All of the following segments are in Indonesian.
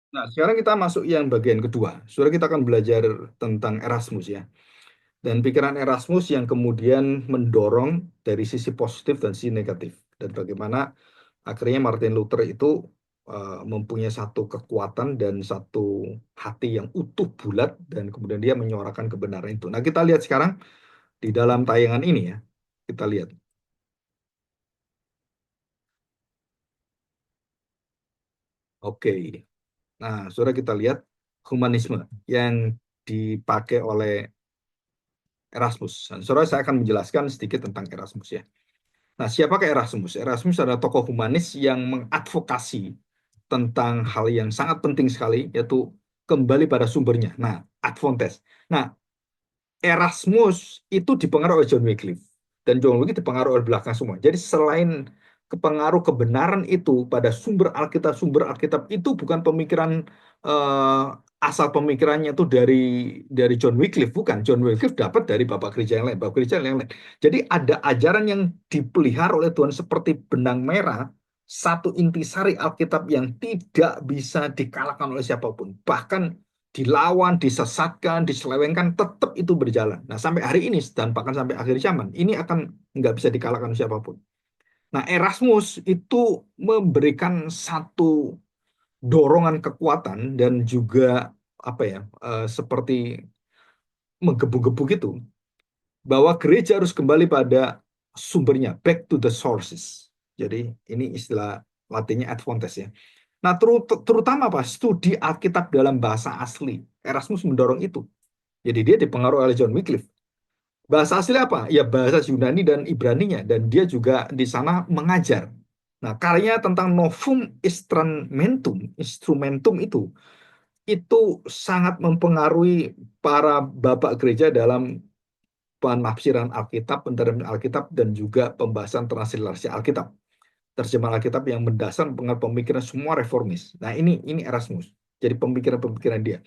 Nah, sekarang kita masuk yang bagian kedua. Saudara, kita akan belajar tentang Erasmus ya. Dan pikiran Erasmus yang kemudian mendorong dari sisi positif dan sisi negatif. Dan bagaimana akhirnya Martin Luther itu mempunyai satu kekuatan dan satu hati yang utuh bulat dan kemudian dia menyuarakan kebenaran itu. Nah, kita lihat sekarang di dalam tayangan ini ya. Kita lihat. Oke. Nah, saudara kita lihat humanisme yang dipakai oleh Erasmus. Dan saudara saya akan menjelaskan sedikit tentang Erasmus ya. Nah, siapakah Erasmus? Erasmus adalah tokoh humanis yang mengadvokasi tentang hal yang sangat penting sekali, yaitu kembali pada sumbernya. Nah, Advontes. Nah, Erasmus itu dipengaruhi oleh John Wycliffe. Dan John Wycliffe dipengaruhi oleh belakang semua. Jadi selain kepengaruh kebenaran itu pada sumber Alkitab itu bukan pemikiran eh, asal pemikirannya itu dari John Wycliffe, bukan. John Wycliffe dapat dari bapak gereja yang lain, bapak gereja yang lain. Jadi ada ajaran yang dipelihara oleh Tuhan seperti benang merah, satu intisari Alkitab yang tidak bisa dikalahkan oleh siapapun. Bahkan dilawan, disesatkan, diselewengkan, tetap itu berjalan. Nah, sampai hari ini dan bahkan sampai akhir zaman, ini akan nggak bisa dikalahkan siapapun. Nah, Erasmus itu memberikan satu dorongan kekuatan dan juga apa ya, seperti menggebu-gebu gitu, bahwa gereja harus kembali pada sumbernya, back to the sources. Jadi ini istilah Latinnya Advontes ya. Nah, terutama apa? Studi Alkitab dalam bahasa asli. Erasmus mendorong itu. Jadi dia dipengaruhi oleh John Wycliffe. Bahasa asli apa? Ya bahasa Yunani dan Ibraninya. Dan dia juga di sana mengajar. Nah, karyanya tentang Novum Instrumentum itu sangat mempengaruhi para bapak gereja dalam penafsiran Alkitab, penterjemahan Alkitab, dan juga pembahasan transliterasi Alkitab. Terjemahan Alkitab yang mendasar pemikiran semua reformis. Nah, ini Erasmus. Jadi pemikiran-pemikiran dia.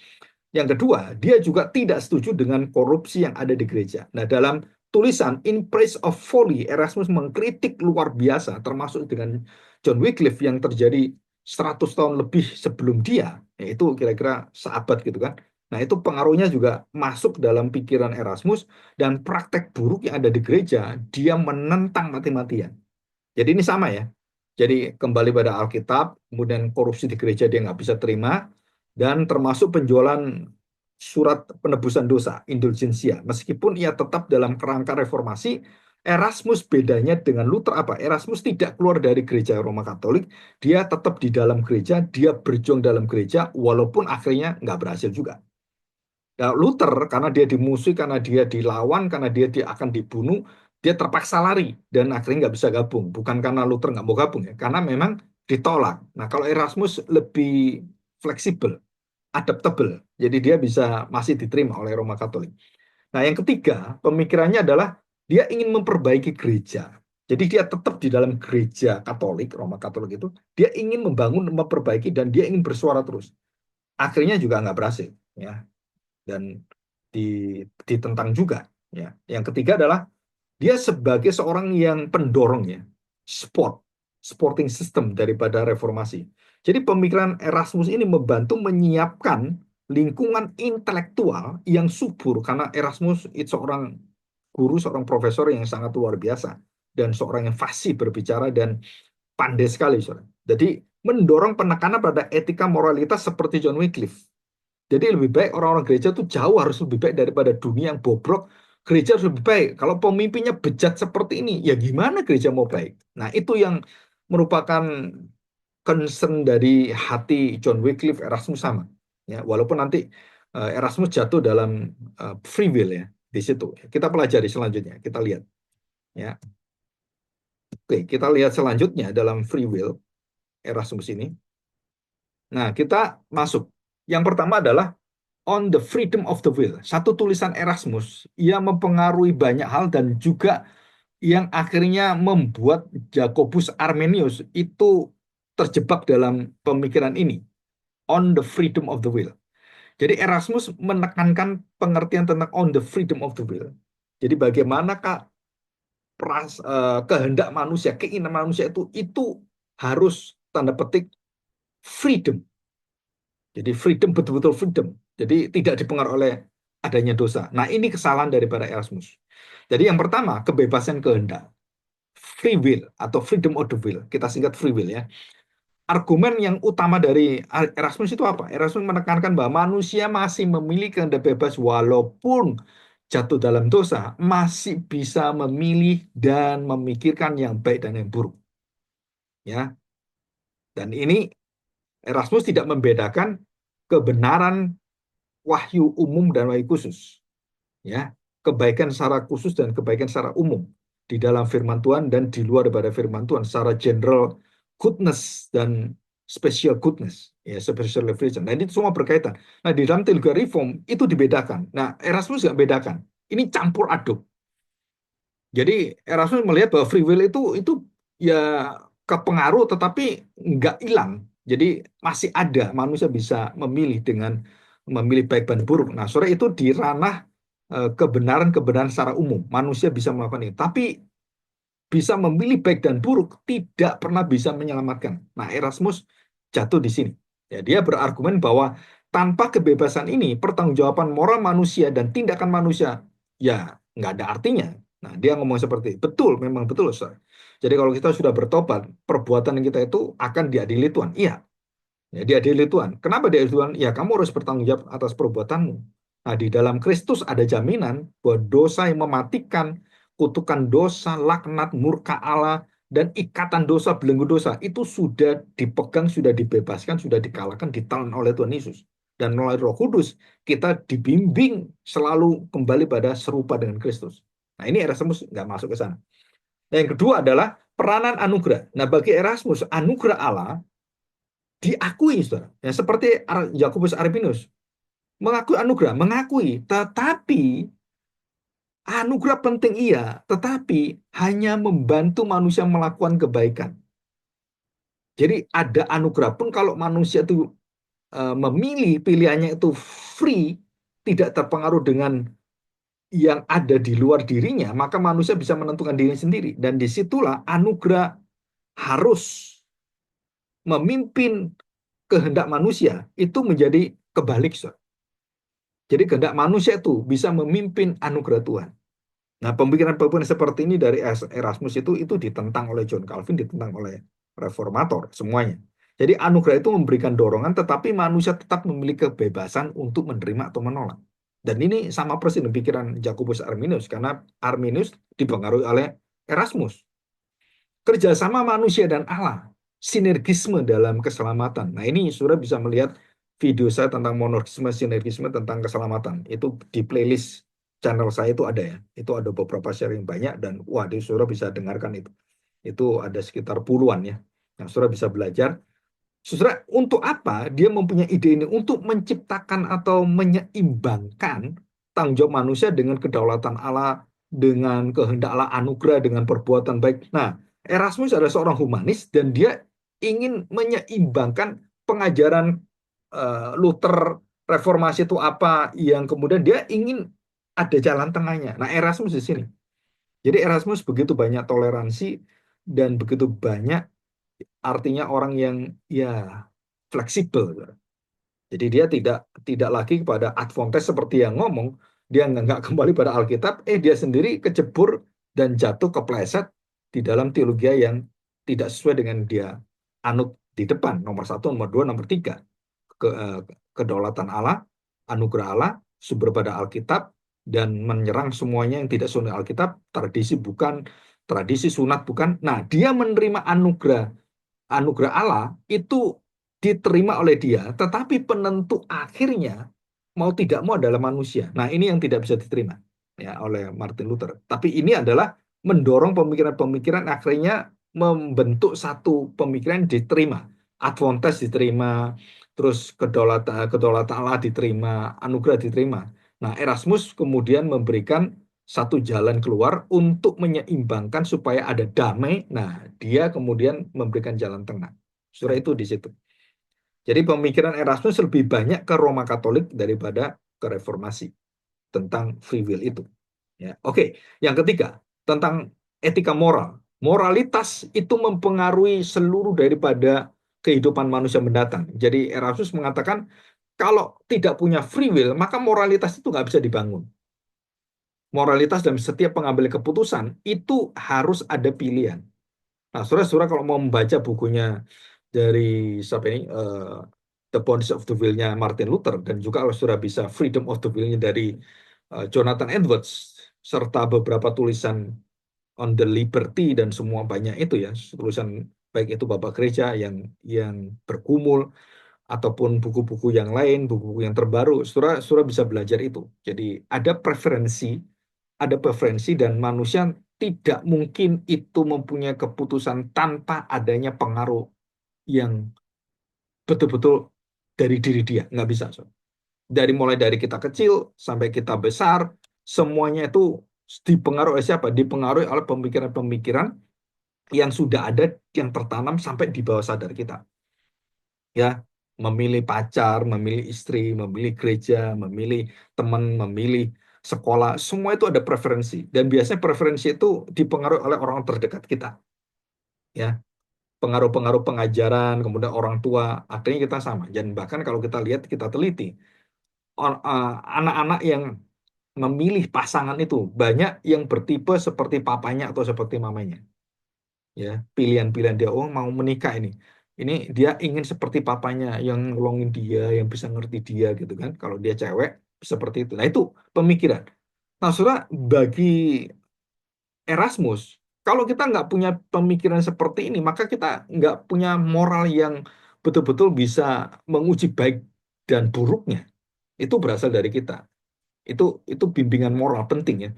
Yang kedua, dia juga tidak setuju dengan korupsi yang ada di gereja. Nah, dalam tulisan In Praise of Folly, Erasmus mengkritik luar biasa, termasuk dengan John Wycliffe yang terjadi 100 tahun lebih sebelum dia, yaitu kira-kira seabad gitu kan. Nah, itu pengaruhnya juga masuk dalam pikiran Erasmus dan praktek buruk yang ada di gereja, dia menentang mati-matian. Jadi ini sama ya. Jadi kembali pada Alkitab, kemudian korupsi di gereja dia nggak bisa terima, dan termasuk penjualan surat penebusan dosa, indulgensia. Meskipun ia tetap dalam kerangka reformasi, Erasmus bedanya dengan Luther apa? Erasmus tidak keluar dari gereja Roma Katolik, dia tetap di dalam gereja, dia berjuang dalam gereja, walaupun akhirnya nggak berhasil juga. Nah, Luther karena dia dimusuhi, karena dia dilawan, karena dia akan dibunuh, dia terpaksa lari dan akhirnya nggak bisa gabung. Bukan karena Luther nggak mau gabung ya, karena memang ditolak. Nah, kalau Erasmus lebih fleksibel, adaptable, jadi dia bisa masih diterima oleh Roma Katolik. Nah, yang ketiga, pemikirannya adalah dia ingin memperbaiki gereja. Jadi dia tetap di dalam gereja Katolik, Roma Katolik itu, dia ingin membangun, memperbaiki, dan dia ingin bersuara terus. Akhirnya juga nggak berhasil, ya, dan ditentang juga. Ya. Yang ketiga adalah dia sebagai seorang yang pendorong ya, sporting system daripada reformasi. Jadi pemikiran Erasmus ini membantu menyiapkan lingkungan intelektual yang subur karena Erasmus itu seorang guru, seorang profesor yang sangat luar biasa dan seorang yang fasih berbicara dan pandai sekali, saudara. Jadi mendorong penekanan pada etika moralitas seperti John Wycliffe. Jadi lebih baik orang-orang gereja itu jauh harus lebih baik daripada dunia yang bobrok. Gereja harus lebih baik. Kalau pemimpinnya bejat seperti ini, ya gimana gereja mau baik? Nah, itu yang merupakan concern dari hati John Wycliffe, Erasmus sama. Ya, walaupun nanti Erasmus jatuh dalam free will ya di situ. Kita pelajari selanjutnya. Kita lihat. Ya, oke. Kita lihat selanjutnya dalam free will Erasmus ini. Nah, kita masuk. Yang pertama adalah On the Freedom of the Will. Satu tulisan Erasmus yang mempengaruhi banyak hal dan juga yang akhirnya membuat Jacobus Arminius itu terjebak dalam pemikiran ini. On the Freedom of the Will. Jadi Erasmus menekankan pengertian tentang on the freedom of the will. Jadi bagaimanakah kehendak manusia, keinginan manusia itu harus tanda petik freedom, Jadi freedom, betul-betul freedom. Jadi tidak dipengaruhi oleh adanya dosa. Nah, ini kesalahan daripada Erasmus. Jadi yang pertama, kebebasan kehendak. Free will atau freedom of the will. Kita singkat free will ya. Argumen yang utama dari Erasmus itu apa? Erasmus menekankan bahwa manusia masih memiliki kehendak bebas walaupun jatuh dalam dosa, masih bisa memilih dan memikirkan yang baik dan yang buruk. Ya, dan ini Erasmus tidak membedakan kebenaran wahyu umum dan wahyu khusus. Ya, kebaikan secara khusus dan kebaikan secara umum di dalam firman Tuhan dan di luar daripada firman Tuhan secara general goodness dan special goodness, ya, special revelation. Nah, ini semua berkaitan. Nah, di dalam teologi reform itu dibedakan. Nah, Erasmus nggak bedakan. Ini campur aduk. Jadi Erasmus melihat bahwa free will itu ya kepengaruh tetapi nggak hilang. Jadi masih ada manusia bisa memilih dengan memilih baik dan buruk. Nah, sore itu di ranah kebenaran-kebenaran secara umum. Manusia bisa melakukan itu. Tapi bisa memilih baik dan buruk tidak pernah bisa menyelamatkan. Nah, Erasmus jatuh di sini. Ya, dia berargumen bahwa tanpa kebebasan ini, pertanggungjawaban moral manusia dan tindakan manusia ya nggak ada artinya. Nah, dia ngomong seperti betul, memang betul, Ustaz. Jadi kalau kita sudah bertobat, perbuatan kita itu akan diadili Tuhan. Iya, ya, diadili Tuhan. Kenapa diadili Tuhan? Ya, kamu harus bertanggung jawab atas perbuatanmu. Nah, di dalam Kristus ada jaminan bahwa dosa yang mematikan, kutukan dosa, laknat, murka Allah, dan ikatan dosa, belenggu dosa, itu sudah dipegang, sudah dibebaskan, sudah dikalahkan, ditelan oleh Tuhan Yesus. Dan melalui Roh Kudus, kita dibimbing selalu kembali pada serupa dengan Kristus. Nah, ini Erasmus nggak masuk ke sana. Nah, yang kedua adalah peranan anugerah. Nah, bagi Erasmus, anugerah Allah diakui, saudara. Ya, seperti Yakobus Arminius mengakui anugerah, mengakui, tetapi anugerah penting iya, tetapi hanya membantu manusia melakukan kebaikan. Jadi ada anugerah pun kalau manusia itu memilih pilihannya itu free, tidak terpengaruh dengan yang ada di luar dirinya, maka manusia bisa menentukan diri sendiri. Dan disitulah anugerah harus memimpin kehendak manusia itu menjadi kebalik, saudara. Jadi kehendak manusia itu bisa memimpin anugerah Tuhan. Nah, pemikiran-pemikiran seperti ini dari Erasmus itu ditentang oleh John Calvin, ditentang oleh reformator semuanya. Jadi anugerah itu memberikan dorongan, tetapi manusia tetap memiliki kebebasan untuk menerima atau menolak. Dan ini sama persis dengan pikiran Jacobus Arminius, karena Arminius dipengaruhi oleh Erasmus. Kerjasama manusia dan Allah, sinergisme dalam keselamatan. Nah, ini sudah bisa melihat video saya tentang monergisme, sinergisme tentang keselamatan. Itu di playlist channel saya itu ada ya. Itu ada beberapa sharing banyak dan wah, di saudara bisa dengarkan itu. Itu ada sekitar puluhan ya. Yang saudara bisa belajar. Saudara, untuk apa dia mempunyai ide ini? Untuk menciptakan atau menyeimbangkan tanggung jawab manusia dengan kedaulatan Allah, dengan kehendak Allah, anugerah, dengan perbuatan baik. Nah, Erasmus adalah seorang humanis dan dia ingin menyeimbangkan pengajaran Luther, reformasi itu apa, yang kemudian dia ingin ada jalan tengahnya. Nah, Erasmus di sini. Jadi Erasmus begitu banyak toleransi dan begitu banyak artinya orang yang ya fleksibel. Jadi dia tidak lagi kepada Advontes seperti yang ngomong, dia nggak kembali pada Alkitab, dia sendiri kecebur dan jatuh kepleset di dalam teologi yang tidak sesuai dengan dia anut di depan, nomor satu, nomor dua, nomor tiga, ke, eh, kedaulatan Allah, anugerah Allah, sumber pada Alkitab, dan menyerang semuanya yang tidak sesuai dengan Alkitab, tradisi bukan, tradisi sunat bukan. Nah, dia menerima anugerah Allah itu diterima oleh dia, tetapi penentu akhirnya mau tidak mau adalah manusia. Nah, ini yang tidak bisa diterima ya oleh Martin Luther. Tapi ini adalah mendorong pemikiran-pemikiran akhirnya membentuk satu pemikiran diterima. Advontes diterima, terus kedaulatan Allah diterima, anugerah diterima. Nah, Erasmus kemudian memberikan satu jalan keluar untuk menyeimbangkan supaya ada damai. Nah, dia kemudian memberikan jalan tengah. Surah itu di situ. Jadi pemikiran Erasmus lebih banyak ke Roma Katolik daripada ke Reformasi tentang free will itu. Ya, oke. Yang ketiga, tentang etika moral. Moralitas itu mempengaruhi seluruh daripada kehidupan manusia mendatang. Jadi Erasmus mengatakan kalau tidak punya free will, maka moralitas itu nggak bisa dibangun. Moralitas dalam setiap pengambil keputusan itu harus ada pilihan. Nah, saudara-saudara kalau mau membaca bukunya dari siapa ini The Bones of the Will-nya Martin Luther, dan juga kalau saudara bisa Freedom of the Will-nya dari Jonathan Edwards, serta beberapa tulisan on the liberty dan semua banyak itu ya, tulisan baik itu Bapak Gereja yang bergumul ataupun buku-buku yang lain, buku-buku yang terbaru, saudara bisa belajar itu. Jadi ada preferensi dan manusia tidak mungkin itu mempunyai keputusan tanpa adanya pengaruh yang betul-betul dari diri dia. Nggak bisa. Mulai dari kita kecil sampai kita besar, semuanya itu dipengaruhi oleh siapa? Dipengaruhi oleh pemikiran-pemikiran yang sudah ada, yang tertanam sampai di bawah sadar kita. Ya, memilih pacar, memilih istri, memilih gereja, memilih teman, memilih sekolah, semua itu ada preferensi. Dan biasanya preferensi itu dipengaruhi oleh orang terdekat kita. Ya, pengaruh-pengaruh pengajaran, kemudian orang tua, akhirnya kita sama. Dan bahkan kalau kita lihat, kita teliti, anak-anak yang memilih pasangan itu banyak yang bertipe seperti papanya atau seperti mamanya. Ya, pilihan-pilihan dia, oh mau menikah ini dia ingin seperti papanya yang nolongin dia, yang bisa ngerti dia gitu kan. Kalau dia cewek seperti itu. Nah, itu pemikiran. Nah, saudara, bagi Erasmus, kalau kita nggak punya pemikiran seperti ini, maka kita nggak punya moral yang betul-betul bisa menguji baik dan buruknya. Itu berasal dari kita. Itu bimbingan moral penting ya.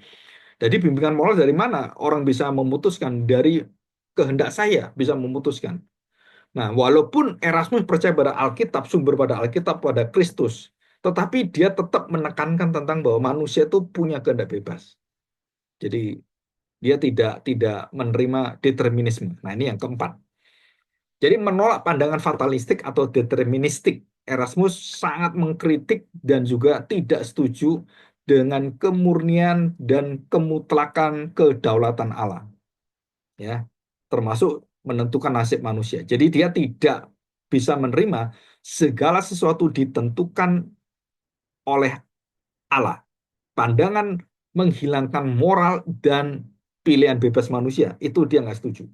Jadi bimbingan moral dari mana orang bisa memutuskan? Dari kehendak saya bisa memutuskan. Nah, walaupun Erasmus percaya pada Alkitab, sumber pada Alkitab, pada Kristus, tetapi dia tetap menekankan tentang bahwa manusia itu punya kehendak bebas. Jadi dia tidak menerima determinisme. Nah, ini yang keempat. Jadi menolak pandangan fatalistik atau deterministik. Erasmus sangat mengkritik dan juga tidak setuju dengan kemurnian dan kemutlakan kedaulatan Allah. Ya, termasuk menentukan nasib manusia. Jadi dia tidak bisa menerima segala sesuatu ditentukan oleh Allah. Pandangan menghilangkan moral dan pilihan bebas manusia, itu dia nggak setuju.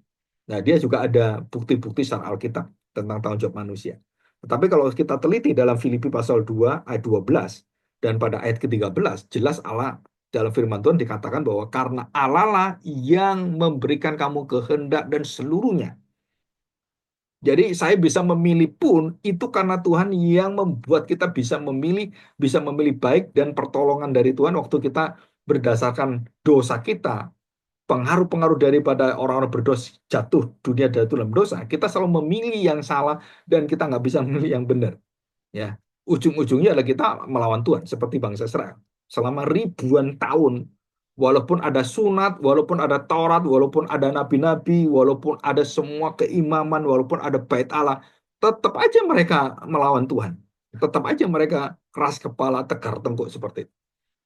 Nah, dia juga ada bukti-bukti secara Alkitab tentang tanggung jawab manusia. Tetapi kalau kita teliti dalam Filipi pasal 2 ayat 12 dan pada ayat ke-13, jelas Allah dalam firman Tuhan dikatakan bahwa karena Allah lah yang memberikan kamu kehendak dan seluruhnya. Jadi saya bisa memilih pun itu karena Tuhan yang membuat kita bisa memilih baik dan pertolongan dari Tuhan waktu kita berdasarkan dosa kita, pengaruh-pengaruh daripada orang-orang berdosa jatuh dunia jatuh dalam dosa, kita selalu memilih yang salah dan kita nggak bisa memilih yang benar. Ya, ujung-ujungnya adalah kita melawan Tuhan seperti bangsa Israel selama ribuan tahun. Walaupun ada sunat, walaupun ada Taurat, walaupun ada nabi-nabi, walaupun ada semua keimaman, walaupun ada bait Allah, tetap aja mereka melawan Tuhan. Tetap aja mereka keras kepala, tegar tengkuk seperti itu.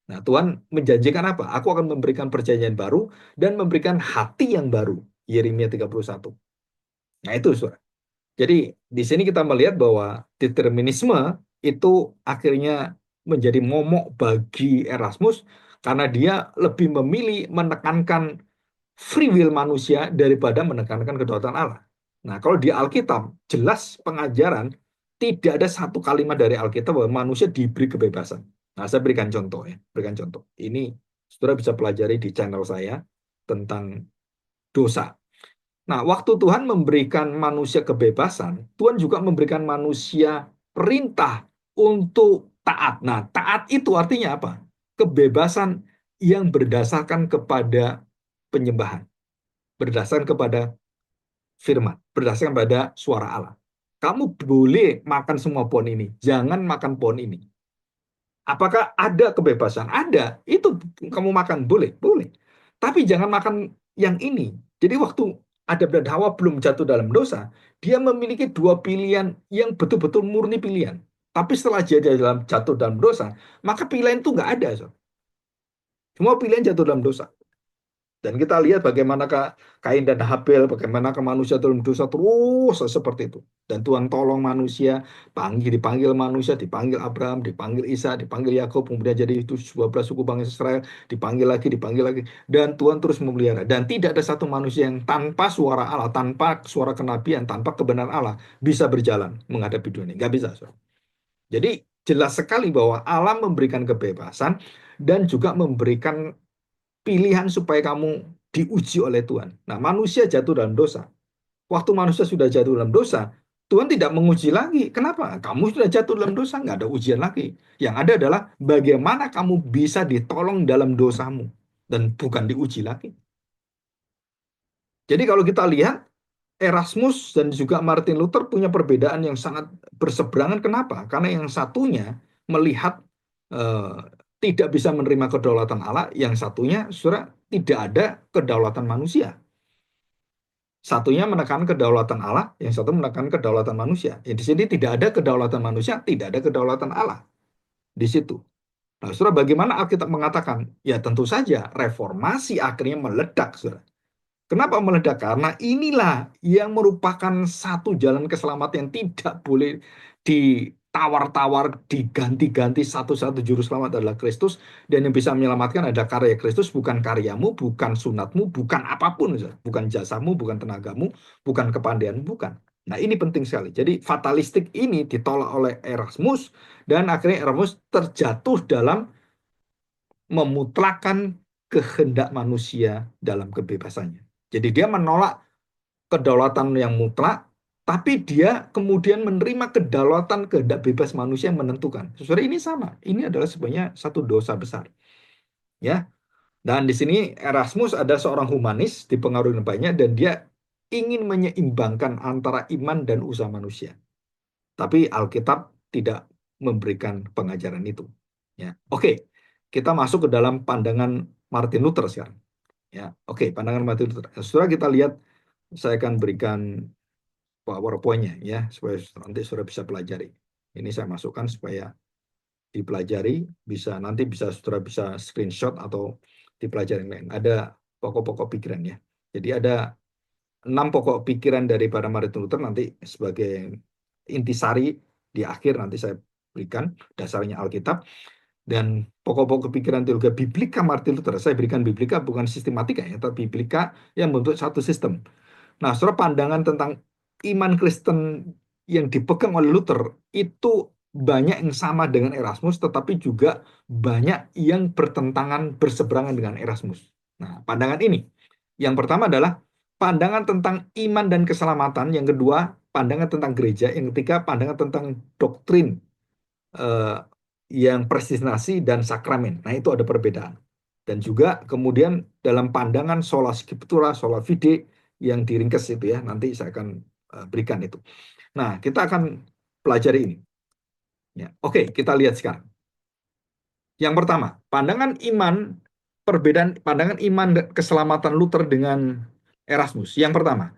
Nah, Tuhan menjanjikan apa? Aku akan memberikan perjanjian baru dan memberikan hati yang baru. Yeremia 31. Nah, itu, Saudara. Jadi di sini kita melihat bahwa determinisme itu akhirnya menjadi momok bagi Erasmus karena dia lebih memilih menekankan free will manusia daripada menekankan kedaulatan Allah. Nah, kalau di Alkitab jelas pengajaran tidak ada satu kalimat dari Alkitab bahwa manusia diberi kebebasan. Nah, saya berikan contoh ya, berikan contoh. Ini saudara bisa pelajari di channel saya tentang dosa. Nah, waktu Tuhan memberikan manusia kebebasan, Tuhan juga memberikan manusia perintah untuk taat. Nah, taat itu artinya apa? Kebebasan yang berdasarkan kepada penyembahan, berdasarkan kepada firman, berdasarkan pada suara Allah. Kamu boleh makan semua pohon ini, jangan makan pohon ini. Apakah ada kebebasan? Ada. Itu kamu makan boleh, boleh. Tapi jangan makan yang ini. Jadi waktu Adam dan Hawa belum jatuh dalam dosa, dia memiliki dua pilihan yang betul-betul murni pilihan. Tapi setelah dia jatuh dalam dosa, maka pilihan itu nggak ada. So. Semua pilihan jatuh dalam dosa. Dan kita lihat bagaimana Kain dan Habel, bagaimana manusia dalam dosa terus seperti itu. Dan Tuhan tolong manusia, dipanggil manusia, dipanggil Abraham, dipanggil Isa, dipanggil Yakub, kemudian jadi itu 12 suku bangsa Israel, dipanggil lagi. Dan Tuhan terus memelihara. Dan tidak ada satu manusia yang tanpa suara Allah, tanpa suara kenabian, tanpa kebenaran Allah, bisa berjalan menghadapi dunia ini. Nggak bisa, saudara. Jadi jelas sekali bahwa Allah memberikan kebebasan dan juga memberikan pilihan supaya kamu diuji oleh Tuhan. Nah, manusia jatuh dalam dosa. Waktu manusia sudah jatuh dalam dosa, Tuhan tidak menguji lagi. Kenapa? Kamu sudah jatuh dalam dosa, nggak ada ujian lagi. Yang ada adalah bagaimana kamu bisa ditolong dalam dosamu dan bukan diuji lagi. Jadi kalau kita lihat Erasmus dan juga Martin Luther punya perbedaan yang sangat berseberangan. Kenapa? Karena yang satunya melihat eh, tidak bisa menerima kedaulatan Allah, yang satunya saudara tidak ada kedaulatan manusia. Satunya menekan kedaulatan Allah, yang satu menekan kedaulatan manusia. Ya, di sini tidak ada kedaulatan manusia, tidak ada kedaulatan Allah di situ. Nah, saudara, bagaimana Alkitab mengatakan? Ya, tentu saja reformasi akhirnya meledak, saudara. Kenapa meledak? Karena inilah yang merupakan satu jalan keselamatan yang tidak boleh ditawar-tawar, diganti-ganti. Satu-satu juru selamat adalah Kristus, dan yang bisa menyelamatkan adalah karya Kristus, bukan karyamu, bukan sunatmu, bukan apapun, bukan jasamu, bukan tenagamu, bukan kepandaianmu, bukan. Nah, ini penting sekali. Jadi fatalistik ini ditolak oleh Erasmus, dan akhirnya Erasmus terjatuh dalam memutlakan kehendak manusia dalam kebebasannya. Jadi dia menolak kedaulatan yang mutlak, tapi dia kemudian menerima kedaulatan kehendak bebas manusia yang menentukan. Saudara, ini sama. Ini adalah sebenarnya satu dosa besar. Ya. Dan di sini Erasmus ada seorang humanis dipengaruhi banyak dan dia ingin menyeimbangkan antara iman dan usaha manusia. Tapi Alkitab tidak memberikan pengajaran itu. Ya. Oke, kita masuk ke dalam pandangan Martin Luther sekarang. Ya, oke, pandangan Martin Luther. Setelah kita lihat, saya akan berikan PowerPoint-nya ya, supaya nanti saudara bisa pelajari. Ini saya masukkan supaya dipelajari, nanti saudara bisa screenshot atau dipelajari yang lain. Ada pokok-pokok pikiran ya. Jadi ada 6 pokok pikiran dari para Martin Luther, nanti sebagai intisari di akhir nanti saya berikan dasarnya Alkitab. Dan pokok-pokok pikiran teologi Biblika Martin Luther, saya berikan Biblika bukan sistematika ya, tapi Biblika yang membentuk satu sistem. Nah, saudara, pandangan tentang iman Kristen yang dipegang oleh Luther itu banyak yang sama dengan Erasmus, tetapi juga banyak yang berseberangan dengan Erasmus. Nah, pandangan ini, yang pertama adalah pandangan tentang iman dan keselamatan, yang kedua pandangan tentang gereja, yang ketiga pandangan tentang doktrin eh, yang prestinasi dan sakramen. Nah, itu ada perbedaan. Dan juga kemudian dalam pandangan sola scriptura, sola fide yang diringkas itu ya, nanti saya akan berikan itu. Nah, kita akan pelajari ini. Ya, oke, kita lihat sekarang. Yang pertama, perbedaan pandangan iman dan keselamatan Luther dengan Erasmus. Yang pertama,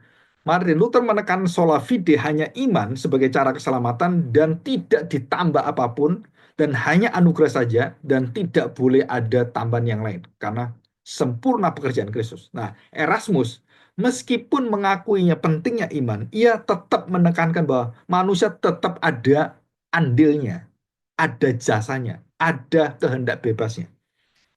Martin Luther menekan sola fide, hanya iman sebagai cara keselamatan dan tidak ditambah apapun dan hanya anugerah saja dan tidak boleh ada tambahan yang lain karena sempurna pekerjaan Kristus. Nah, Erasmus meskipun mengakuinya pentingnya iman, ia tetap menekankan bahwa manusia tetap ada andilnya, ada jasanya, ada kehendak bebasnya.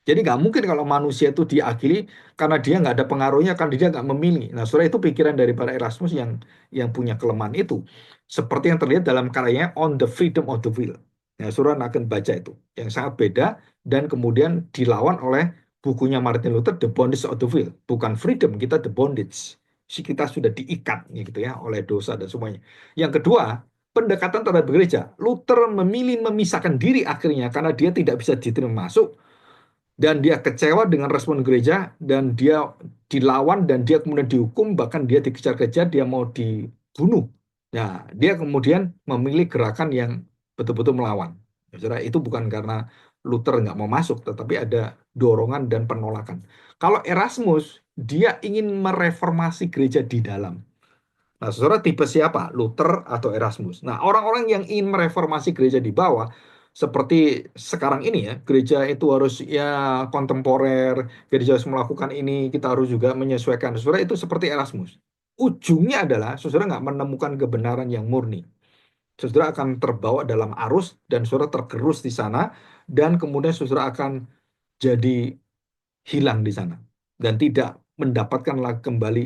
Jadi nggak mungkin kalau manusia itu diakili karena dia nggak ada pengaruhnya, karena dia nggak memilih. Nah, saudara, itu pikiran daripada Erasmus yang punya kelemahan itu. Seperti yang terlihat dalam karyanya On the Freedom of the Will. Nah, saudara akan baca itu. Yang sangat beda dan kemudian dilawan oleh bukunya Martin Luther, The Bondage of the Will. Bukan freedom, kita the bondage. Kita sudah diikat gitu ya oleh dosa dan semuanya. Yang kedua, pendekatan terhadap gereja. Luther memilih memisahkan diri akhirnya karena dia tidak bisa diterima masuk dan dia kecewa dengan respon gereja dan dia dilawan dan dia kemudian dihukum, bahkan dia dikejar-kejar, dia mau dibunuh. Nah, dia kemudian memilih gerakan yang betul-betul melawan. Saudara, itu bukan karena Luther nggak mau masuk, tetapi ada dorongan dan penolakan. Kalau Erasmus, dia ingin mereformasi gereja di dalam. Nah, saudara, tipe siapa? Luther atau Erasmus? Nah, orang-orang yang ingin mereformasi gereja di bawah seperti sekarang ini ya, gereja itu harus ya kontemporer, gereja harus melakukan ini, kita harus juga menyesuaikan. Saudara itu seperti Erasmus. Ujungnya adalah saudara nggak menemukan kebenaran yang murni. Saudara akan terbawa dalam arus dan saudara tergerus di sana dan kemudian saudara akan jadi hilang di sana dan tidak mendapatkan lagi kembali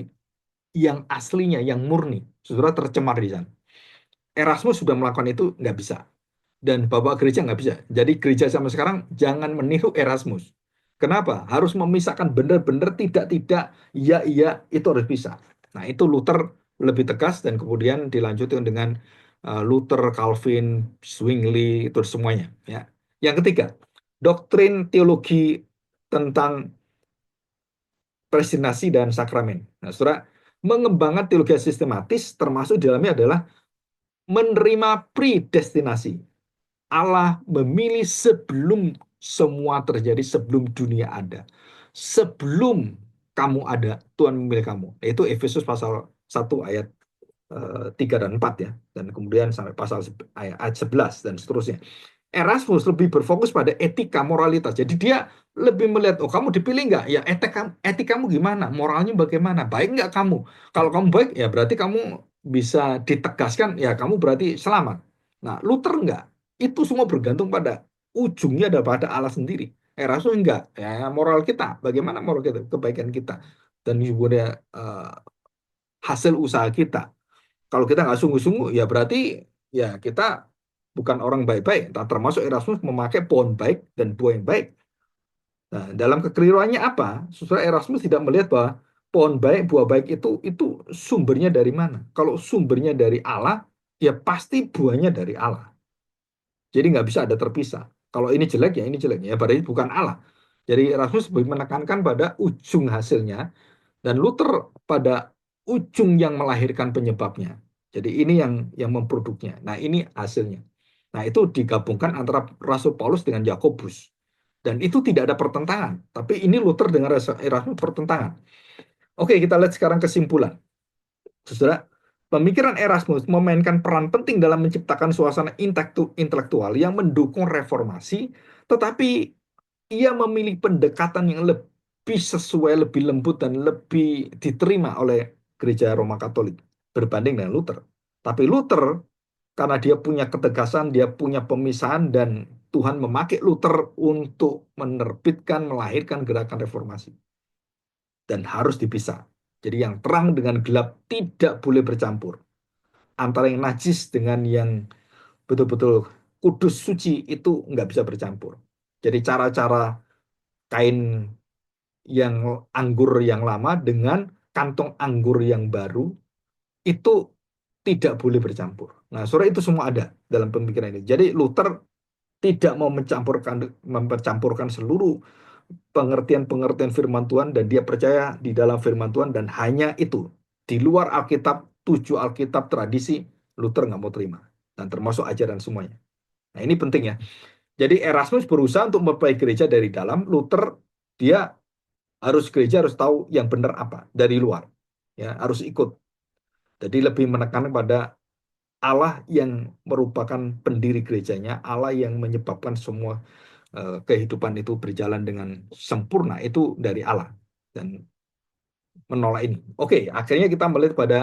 yang aslinya, yang murni. Saudara tercemar di sana. Erasmus sudah melakukan itu nggak bisa. Dan Bapak gereja nggak bisa. Jadi gereja sama sekarang jangan meniru Erasmus. Kenapa? Harus memisahkan benar-benar tidak, iya, iya, itu harus bisa. Nah, itu Luther lebih tegas dan kemudian dilanjutkan dengan Luther, Calvin, Zwingli, itu semuanya. Ya. Yang ketiga, doktrin teologi tentang predestinasi dan sakramen. Nah, saudara, mengembangkan teologi sistematis termasuk di dalamnya adalah menerima predestinasi. Allah memilih sebelum semua terjadi, sebelum dunia ada. Sebelum kamu ada, Tuhan memilih kamu. Itu Efesus pasal 1 ayat 3 dan 4 ya. Dan kemudian sampai pasal ayat 11 dan seterusnya. Erasmus lebih berfokus pada etika moralitas. Jadi dia lebih melihat, oh kamu dipilih nggak? Ya etikamu gimana? Moralnya bagaimana? Baik nggak kamu? Kalau kamu baik, ya berarti kamu bisa ditegaskan, ya kamu berarti selamat. Nah, Luther nggak. Itu semua bergantung pada ujungnya ada pada Allah sendiri. Erasmus enggak. Ya, moral kita, bagaimana moral kita, kebaikan kita. Dan juga hasil usaha kita. Kalau kita nggak sungguh-sungguh, ya berarti ya kita bukan orang baik-baik. Nah, termasuk Erasmus memakai pohon baik dan buah yang baik. Nah, dalam kekeliruannya apa? Saudara Erasmus tidak melihat bahwa pohon baik, buah baik itu sumbernya dari mana. Kalau sumbernya dari Allah, ya pasti buahnya dari Allah. Jadi nggak bisa ada terpisah. Kalau ini jelek ya ini jelek ya berarti bukan Allah. Jadi Erasmus lebih menekankan pada ujung hasilnya dan Luther pada ujung yang melahirkan penyebabnya. Jadi ini yang memproduknya. Nah, ini hasilnya. Nah, itu digabungkan antara Rasul Paulus dengan Yakobus. Dan itu tidak ada pertentangan. Tapi ini Luther dengan Erasmus pertentangan. Oke, kita lihat sekarang kesimpulan. Saudara, pemikiran Erasmus memainkan peran penting dalam menciptakan suasana intelektual yang mendukung reformasi, tetapi ia memilih pendekatan yang lebih sesuai, lebih lembut, dan lebih diterima oleh Gereja Roma Katolik berbanding dengan Luther. Tapi Luther, karena dia punya ketegasan, dia punya pemisahan, dan Tuhan memakai Luther untuk menerbitkan, melahirkan gerakan reformasi. Dan harus dipisah. Jadi yang terang dengan gelap tidak boleh bercampur. Antara yang najis dengan yang betul-betul kudus suci itu nggak bisa bercampur. Jadi cara-cara kain yang anggur yang lama dengan kantong anggur yang baru itu tidak boleh bercampur. Nah, sore itu semua ada dalam pemikiran ini. Jadi Luther tidak mau mempercampurkan seluruh pengertian-pengertian firman Tuhan dan dia percaya di dalam firman Tuhan dan hanya itu. Di luar Alkitab, 7 Alkitab tradisi, Luther nggak mau terima. Dan termasuk ajaran semuanya. Nah, ini penting ya. Jadi Erasmus berusaha untuk memperbaiki gereja dari dalam, Luther dia gereja harus tahu yang benar apa dari luar. Ya, harus ikut. Jadi lebih menekan pada Allah yang merupakan pendiri gerejanya, Allah yang menyebabkan semua kehidupan itu berjalan dengan sempurna itu dari Allah dan menolak ini. Oke, akhirnya kita melihat pada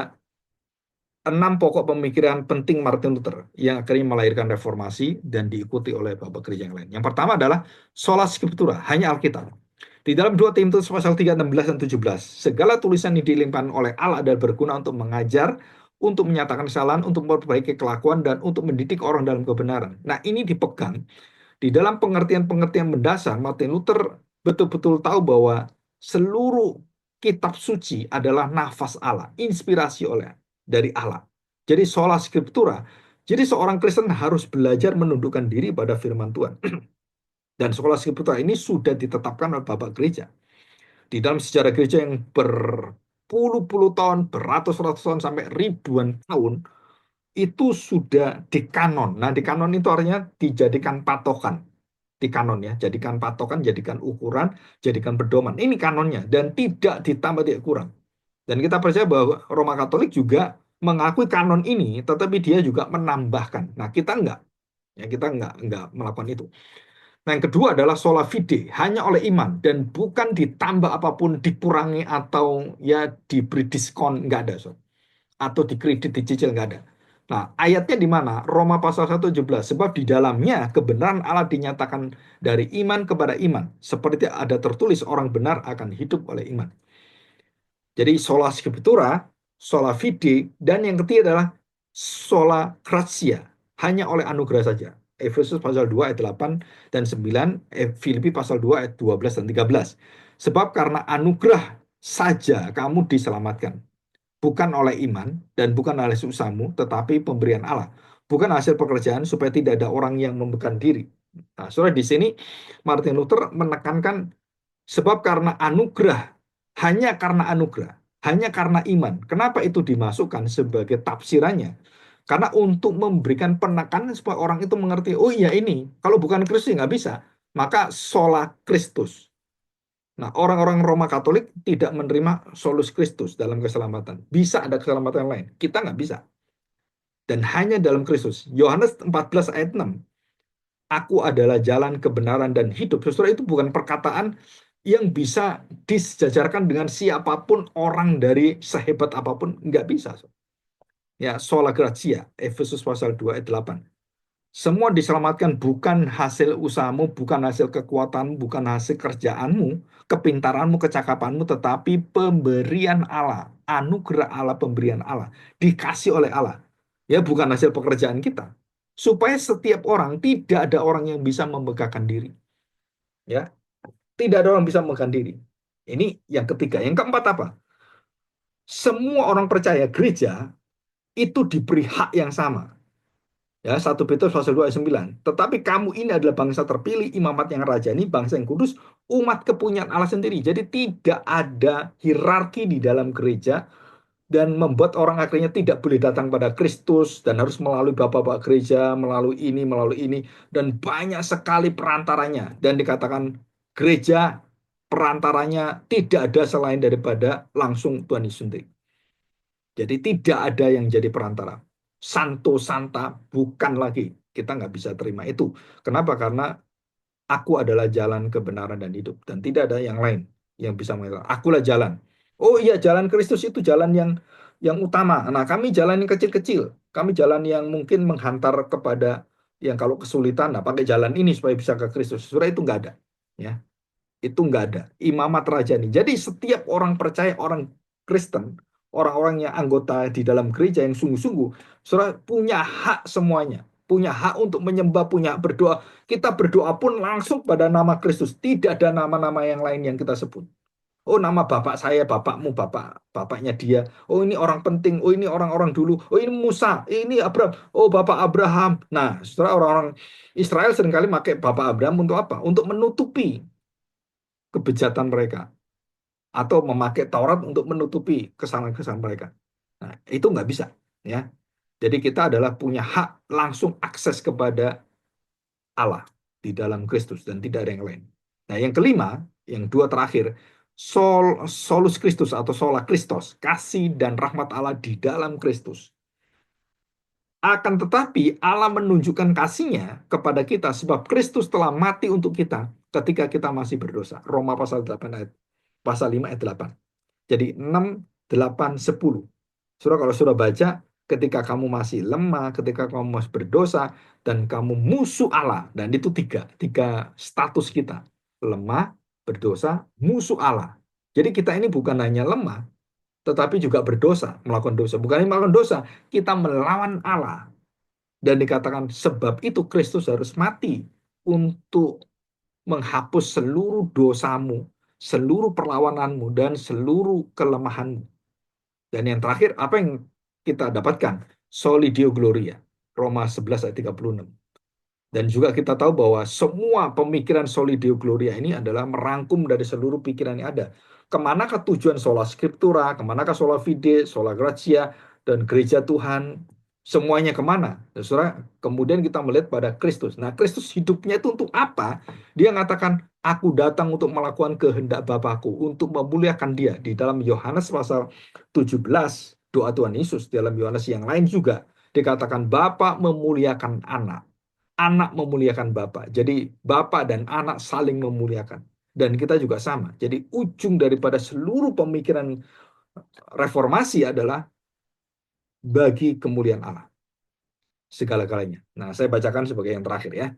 6 pokok pemikiran penting Martin Luther yang akhirnya melahirkan reformasi dan diikuti oleh bapak gereja yang lain. Yang pertama adalah sola scriptura, hanya Alkitab. Di dalam 2 Timotius pasal 3, 16 dan 17, segala tulisan yang dilimpahkan oleh Allah adalah berguna untuk mengajar, untuk menyatakan kesalahan, untuk memperbaiki kelakuan, dan untuk mendidik orang dalam kebenaran. Nah, ini dipegang di dalam pengertian-pengertian mendasar. Martin Luther betul-betul tahu bahwa seluruh kitab suci adalah nafas Allah, inspirasi oleh dari Allah. Jadi sola scriptura. Jadi seorang Kristen harus belajar menundukkan diri pada firman Tuhan. Dan sola scriptura ini sudah ditetapkan oleh Bapak Gereja. Di dalam sejarah gereja yang berpuluh-puluh tahun, beratus-ratus tahun, sampai ribuan tahun, itu sudah dikanon. Nah, dikanon itu artinya dijadikan patokan. Dikanon ya, jadikan patokan, jadikan ukuran, jadikan pedoman. Ini kanonnya dan tidak ditambah, tidak kurang. Dan kita percaya bahwa Roma Katolik juga mengakui kanon ini, tetapi dia juga menambahkan. Nah, kita enggak. Ya, kita nggak melakukan itu. Nah, yang kedua adalah sola fide, hanya oleh iman dan bukan ditambah apapun, dikurangi atau ya diberi diskon, nggak ada, so. Atau dikredit, dicicil, nggak ada. Nah, ayatnya di mana? Roma pasal 1:17. Sebab di dalamnya kebenaran Allah dinyatakan dari iman kepada iman. Seperti ada tertulis, orang benar akan hidup oleh iman. Jadi sola scriptura, sola fide, dan yang ketiga adalah sola gratia, hanya oleh anugerah saja. Efesus pasal 2 ayat 8 dan 9, Filipi pasal 2 ayat 12 dan 13. Sebab karena anugerah saja kamu diselamatkan, bukan oleh iman dan bukan oleh usahamu, tetapi pemberian Allah. Bukan hasil pekerjaan supaya tidak ada orang yang membanggakan diri. Nah, soalnya di sini Martin Luther menekankan sebab karena anugerah, hanya karena anugerah, hanya karena iman. Kenapa itu dimasukkan sebagai tafsirannya? Karena untuk memberikan penekanan supaya orang itu mengerti, oh iya ini, kalau bukan Kristus nggak bisa. Maka sola Kristus. Nah, orang-orang Roma Katolik tidak menerima solus Kristus dalam keselamatan. Bisa ada keselamatan lain. Kita nggak bisa. Dan hanya dalam Kristus. Yohanes 14 ayat 6. Aku adalah jalan kebenaran dan hidup. Saudara, itu bukan perkataan yang bisa disejajarkan dengan siapapun orang dari sehebat apapun. Nggak bisa. Ya, sola gratia. Efesus pasal 2 ayat 8. Semua diselamatkan bukan hasil usahamu, bukan hasil kekuatanmu, bukan hasil kerjaanmu, kepintaranmu, kecakapanmu, tetapi pemberian Allah, anugerah Allah, pemberian Allah, dikasih oleh Allah. Ya, bukan hasil pekerjaan kita. Supaya setiap orang, tidak ada orang yang bisa membanggakan diri. Ya, tidak ada orang bisa membanggakan diri. Ini yang ketiga. Yang keempat apa? Semua orang percaya gereja itu diberi hak yang sama. Ya, 1 Petrus pasal 2 ayat 9. Tetapi kamu ini adalah bangsa terpilih, imamat yang rajani, bangsa yang kudus, umat kepunyaan Allah sendiri. Jadi tidak ada hierarki di dalam gereja dan membuat orang akhirnya tidak boleh datang pada Kristus dan harus melalui bapak-bapak gereja, melalui ini dan banyak sekali perantaranya dan dikatakan gereja perantaranya tidak ada selain daripada langsung Tuhan Yesus sendiri. Jadi tidak ada yang jadi perantara. Santo Santa bukan lagi. Kita nggak bisa terima itu. Kenapa? Karena aku adalah jalan kebenaran dan hidup. Dan tidak ada yang lain yang bisa mengatakan, akulah jalan. Oh iya, jalan Kristus itu jalan yang utama. Nah, kami jalan yang kecil-kecil. Kami jalan yang mungkin menghantar kepada yang kalau kesulitan, nah pakai jalan ini supaya bisa ke Kristus. Sebenarnya itu nggak ada. Ya, itu nggak ada. Imamat rajani. Jadi setiap orang percaya, orang Kristen, orang-orang yang anggota di dalam gereja yang sungguh-sungguh, saudara punya hak semuanya. Punya hak untuk menyembah, punya hak berdoa. Kita berdoa pun langsung pada nama Kristus. Tidak ada nama-nama yang lain yang kita sebut. Oh, nama bapak saya, bapakmu, bapaknya dia. Oh, ini orang penting. Oh, ini orang-orang dulu. Oh, ini Musa. Ini Abraham. Oh, bapak Abraham. Nah, setelah orang-orang Israel seringkali pakai bapak Abraham untuk apa? Untuk menutupi kebejatan mereka atau memakai Taurat untuk menutupi kesalahan-kesalahan mereka. Nah, itu nggak bisa, ya. Jadi kita adalah punya hak langsung akses kepada Allah di dalam Kristus dan tidak ada yang lain. Nah, yang kelima, yang dua terakhir, solus Kristus atau sola Kristus, kasih dan rahmat Allah di dalam Kristus. Akan tetapi Allah menunjukkan kasihnya kepada kita sebab Kristus telah mati untuk kita ketika kita masih berdosa. Roma pasal 8 ayat pasal 5 ayat 8. Jadi 6, 8, 10. Saudara kalau sudah baca, ketika kamu masih lemah, ketika kamu masih berdosa, dan kamu musuh Allah. Dan itu tiga status kita. Lemah, berdosa, musuh Allah. Jadi kita ini bukan hanya lemah, tetapi juga berdosa, melakukan dosa. Bukan hanya melakukan dosa, kita melawan Allah. Dan dikatakan sebab itu Kristus harus mati untuk menghapus seluruh dosamu, seluruh perlawananmu, dan seluruh kelemahanmu. Dan yang terakhir, apa yang kita dapatkan? Soli Deo Gloria. Roma 11 ayat 36. Dan juga kita tahu bahwa semua pemikiran Soli Deo Gloria ini adalah merangkum dari seluruh pikiran yang ada. Kemanakah tujuan sola scriptura, kemanakah sola fide, sola gratia, dan gereja Tuhan, semuanya kemana? Dan saudara, kemudian kita melihat pada Kristus. Nah, Kristus hidupnya itu untuk apa? Dia mengatakan, aku datang untuk melakukan kehendak Bapakku, untuk memuliakan dia. Di dalam Yohanes pasal 17, doa Tuhan Yesus, dalam Yohanes yang lain juga, dikatakan Bapa memuliakan anak. anak memuliakan Bapa. Jadi Bapa dan anak saling memuliakan. Dan kita juga sama. Jadi ujung daripada seluruh pemikiran reformasi adalah bagi kemuliaan Allah segala-galanya. Nah, saya bacakan sebagai yang terakhir ya.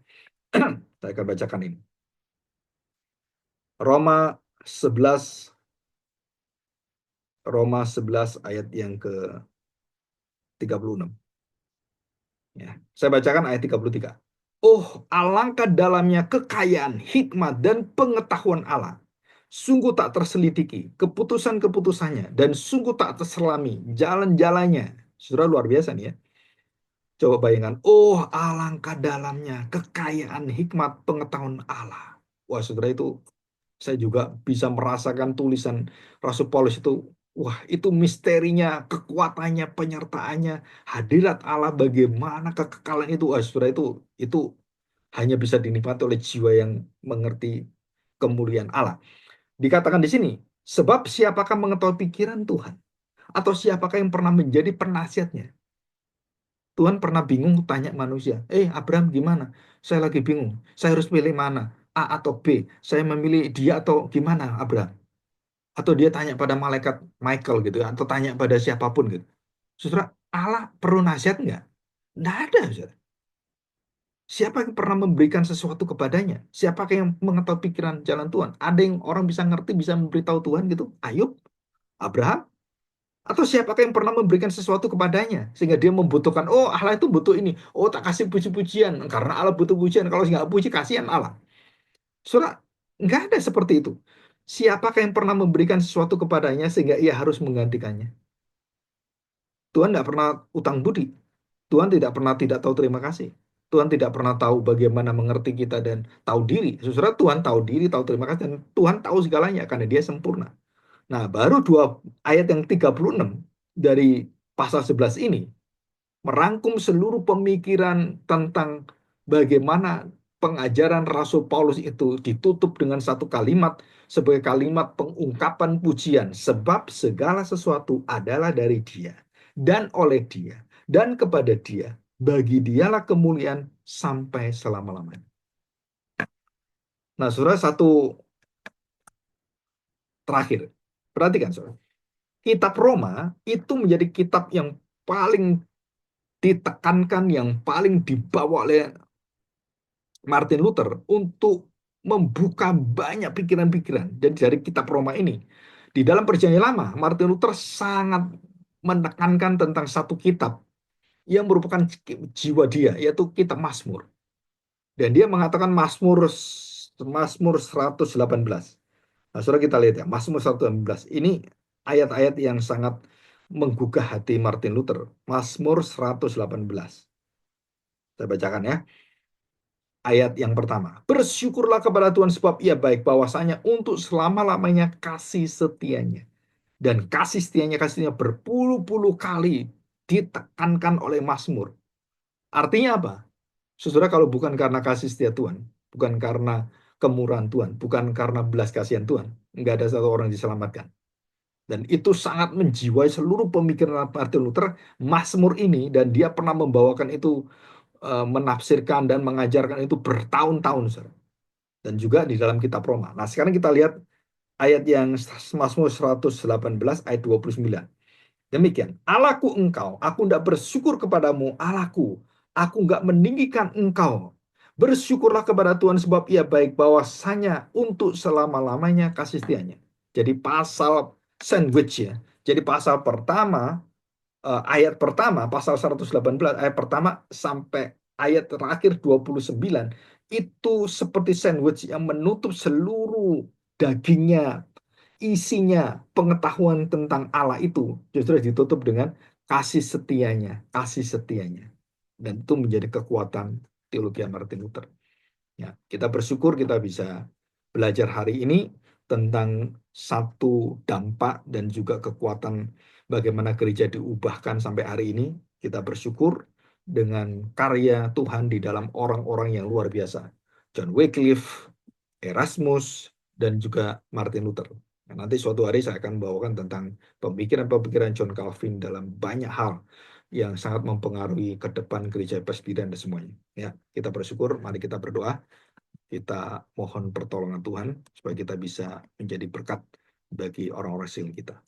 Saya akan bacakan ini. Roma 11 Roma 11 ayat yang ke-36. Ya, saya bacakan ayat 33. Oh, alangkah dalamnya kekayaan, hikmat, dan pengetahuan Allah. Sungguh tak terselidiki keputusan-keputusannya, dan sungguh tak terselami jalan-jalannya. Saudara, luar biasa nih ya. Coba bayangkan, oh alangkah dalamnya kekayaan, hikmat, pengetahuan Allah. Wah, saudara, itu saya juga bisa merasakan tulisan Rasul Paulus itu. Wah, itu misterinya, kekuatannya, penyertaannya, hadirat Allah, bagaimana kekekalan itu. Wah, saudara, itu hanya bisa dinikmati oleh jiwa yang mengerti kemuliaan Allah. Dikatakan di sini, sebab siapakah mengetahui pikiran Tuhan? Atau siapakah yang pernah menjadi penasihatnya? Tuhan pernah bingung tanya manusia, Abraham gimana? Saya lagi bingung, saya harus pilih mana? A atau B? Saya memilih dia atau gimana, Abraham? Atau dia tanya pada malaikat Michael gitu, atau tanya pada siapapun gitu. Saudara, Allah perlu nasihat nggak? Nggak ada, saudara. Siapa yang pernah memberikan sesuatu kepadanya? Siapakah yang mengetahui pikiran jalan Tuhan? Ada yang orang bisa ngerti, bisa memberitahu Tuhan gitu? Ayub? Abraham? Atau siapakah yang pernah memberikan sesuatu kepadanya? Sehingga dia membutuhkan, oh Allah itu butuh ini. Oh tak kasih puji-pujian. Karena Allah butuh pujian. Kalau nggak puji, kasihan Allah. Saudara, nggak ada seperti itu. Siapakah yang pernah memberikan sesuatu kepadanya sehingga ia harus menggantikannya? Tuhan tidak pernah utang budi. Tuhan tidak pernah tidak tahu terima kasih. Tuhan tidak pernah tahu bagaimana mengerti kita dan tahu diri. Saudara, Tuhan tahu diri, tahu terima kasih, dan Tuhan tahu segalanya karena Dia sempurna. Nah, baru dua ayat yang 36 dari pasal 11 ini merangkum seluruh pemikiran tentang bagaimana pengajaran Rasul Paulus itu ditutup dengan satu kalimat sebagai kalimat pengungkapan pujian, sebab segala sesuatu adalah dari Dia dan oleh Dia dan kepada Dia, bagi Dialah kemuliaan sampai selama-lamanya. Nah, saudara, satu terakhir, perhatikan saudara, kitab Roma itu menjadi kitab yang paling ditekankan, yang paling dibawa oleh Martin Luther untuk membuka banyak pikiran-pikiran. Dan dari kitab Roma ini, di dalam Perjanjian Lama, Martin Luther sangat menekankan tentang satu kitab yang merupakan jiwa dia, yaitu kitab Mazmur. Dan dia mengatakan Mazmur 118. Nah, saudara, kita lihat ya, Mazmur 118. Ini ayat-ayat yang sangat menggugah hati Martin Luther. Mazmur 118. Saya bacakan ya. Ayat yang pertama. Bersyukurlah kepada Tuhan sebab Ia baik, bahwasanya untuk selama-lamanya kasih setianya. Dan kasih setianya berpuluh-puluh kali ditekankan oleh Mazmur. Artinya apa? Saudara, kalau bukan karena kasih setia Tuhan, bukan karena kemurahan Tuhan, bukan karena belas kasihan Tuhan, nggak ada satu orang diselamatkan. Dan itu sangat menjiwai seluruh pemikiran Martin Luther, Mazmur ini, dan dia pernah membawakan itu, menafsirkan dan mengajarkan itu bertahun-tahun, saudara. Dan juga di dalam kitab Roma. Nah, sekarang kita lihat ayat yang Mazmur 118 ayat 29. Demikian, Allahku engkau, aku tidak bersyukur kepadamu, Allahku, aku enggak meninggikan engkau. Bersyukurlah kepada Tuhan sebab Ia baik, bahwasanya untuk selama-lamanya kasih setianya. Jadi pasal sandwich ya. Jadi pasal pertama, ayat pertama, pasal 118 ayat pertama sampai ayat terakhir 29, itu seperti sandwich yang menutup seluruh dagingnya, isinya, pengetahuan tentang Allah itu justru ditutup dengan kasih setianya, kasih setianya. Dan itu menjadi kekuatan teologi Martin Luther. Ya, kita bersyukur kita bisa belajar hari ini tentang satu dampak dan juga kekuatan bagaimana gereja diubahkan sampai hari ini. Kita bersyukur dengan karya Tuhan di dalam orang-orang yang luar biasa. John Wycliffe, Erasmus, dan juga Martin Luther. Nah, nanti suatu hari saya akan membawakan tentang pemikiran-pemikiran John Calvin dalam banyak hal yang sangat mempengaruhi ke depan gereja Presbyterian dan semuanya. Ya, kita bersyukur, mari kita berdoa, kita mohon pertolongan Tuhan supaya kita bisa menjadi berkat bagi orang-orang sekeliling kita.